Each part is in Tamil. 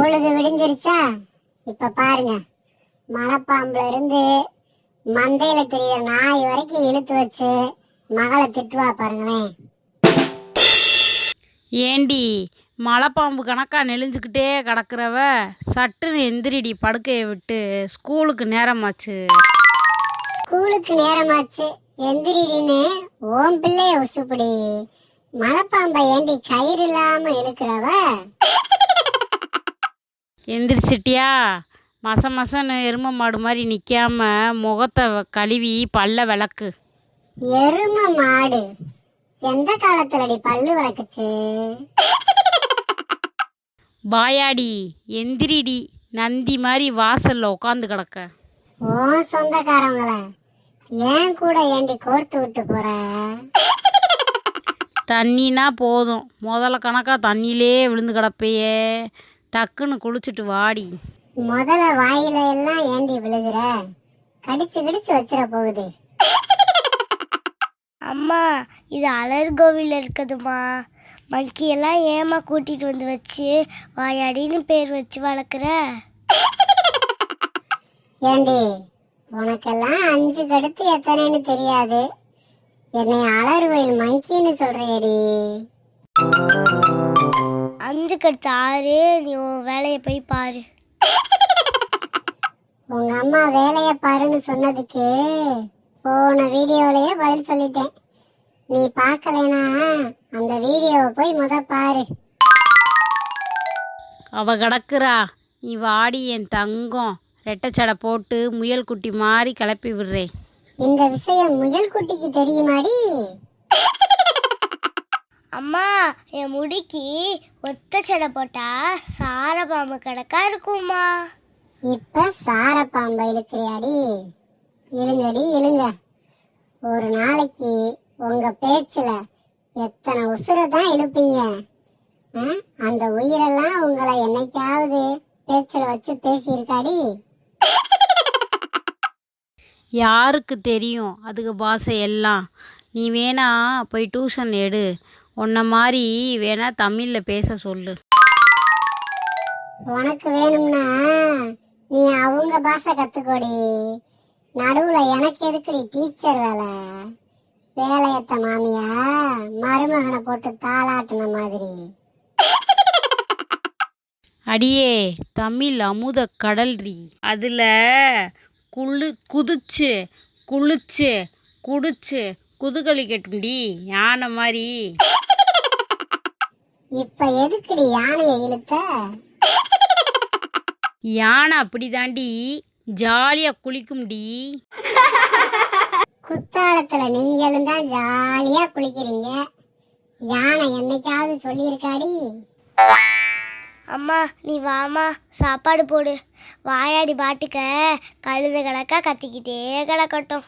பொழுது விடிஞ்சிருச்சா? இப்ப பாருங்க, மலைப்பாம்புல இருந்து மந்தையில தெரியற நாய் வரைக்கும் இழுத்து வச்சு மகளை திட்டுவா பாருங்களேன். ஏண்டி மலைப்பாம்பு கணக்கா நெளிஞ்சுக்கிட்டே கிடக்கிறவ சட்டுன்னு எந்திரிடி படுக்கையை விட்டு, ஸ்கூலுக்கு நேரமாச்சு. ஸ்கூலுக்கு நேரமாச்சு எந்திரிடின்னு ஓம் பிள்ளைய உசுப்படி. மலைப்பாம்பை ஏண்டி கயிறு இல்லாம இழுக்கிறவ? எந்திரிச்சிட்டியா? மசன்னு எரும மாடு மாதிரி நிற்காம முகத்தை கழுவி பல்ல விளக்கு. எரும மாடு எந்த காலத்துலடி பல்லு விளக்குச்சு? பாயாடி எந்திரிடி, நந்தி மாதிரி வாசல்ல உட்காந்து கிடக்க. ஓ சொந்தக்காரங்கள ஏன் கூட ஏண்டி கோர்த்து விட்டு போற? தண்ணினா போதும், முதல்ல கணக்கா தண்ணியிலே விழுந்து கிடப்பையே, டக்குன்னு குளிச்சுட்டு வாடி. முதல்ல வாயில எல்லாம் ஏண்டி விழுகிற? கடிச்சு கடிச்சு வச்சிட போகுது. அம்மா, இது அலர் கோவிலில் இருக்குதுமா. மங்கியெல்லாம் ஏமா கூட்டிட்டு வந்து வச்சு வாயாடின்னு பேர் வச்சு வளர்க்குற? ஏண்டி, உனக்கெல்லாம் 5 கடுத்து எத்தனைன்னு தெரியாது, என்னை அலர் கோயில் மங்கின்னு சொல்றியடி. 5 கடுத்து 6. நீ உன் வேலையை போய் பாரு. உங்க அம்மா வேலைய பாருன்னு சொன்னதுக்கு போன வீடியோலயே பதில் சொல்லிட்டேன். நீ பார்க்கலைனா அந்த வீடியோவை போய் பாரு. அவ கிடக்குறா, நீ வாடி என் தங்கம். ரெட்டச்சடை போட்டு முயல் குட்டி மாதிரி கிளப்பி விடுறேன். இந்த விஷயம் முயல் குட்டிக்கு தெரியுமாடி? அம்மா, என் முடிக்கு ஒத்த சடை போட்டா சார பாம்பு கணக்கா இருக்கும்மா. இப்ப சார பாம்பை இழுக்கிறியாடி? இழுங்கடி இழுங்க. ஒரு நாளைக்கு உங்க பேச்சுல எத்தனை உசுரை தான் இழுப்பீங்க? அந்த உயிரெல்லாம் உங்களை என்னைக்காவது பேச்சுல வச்சு பேசியிருக்காடி? யாருக்கு தெரியும் அதுக்கு பாஷை எல்லாம்? நீ வேணா போய் டியூஷன் எடு, உன்ன மாதிரி வேணா தமிழில் பேச சொல்லு. உனக்கு வேணும்னா நீ அவங்க பாஷை கத்துக்கோடி. நடுவுல எனக்கு எதுக்குடி டீச்சர் வேலை? வேலையத்த மாமியா மருமகனை போட்டு தாளாட்டின மாதிரி. அடியே, தமிழ் அமுத கடல்ரி. அதில் குதிச்சு குளிச்சு குடிச்சு குதுகளி கட்டும்டி யானை மாதிரி. இப்ப எதுக்குடி யானையை இழுத்த? யானை அப்படிதாண்டி ஜாலியா குளிக்கும்டி. குத்தாலத்துல நீங்களும் தான் ஜாலியா குளிக்கிறீங்க. யானை என்னைக்காவது சொல்லியிருக்காடி? அம்மா, நீ வாமா, சாப்பாடு போடு. வாயாடி பாட்டுக்க கழுத கணக்கா கத்திக்கிட்டே கிடக்கட்டும்.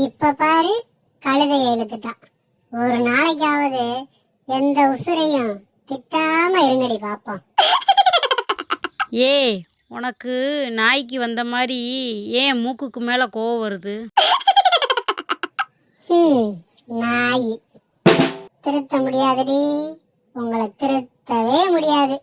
இப்ப பாரு, கழுதையை இழுத்துட்டான். ஒரு நாளைக்காவது எந்த உசுரையும் திட்டாம இருங்கடி பாப்போம். ஏய், உனக்கு நாய்க்கு வந்த மாதிரி ஏன் மூக்குக்கு மேலே கோவம் வருது? நாய் திருத்த முடியாதுடி, உங்களை திருத்தவே முடியாது.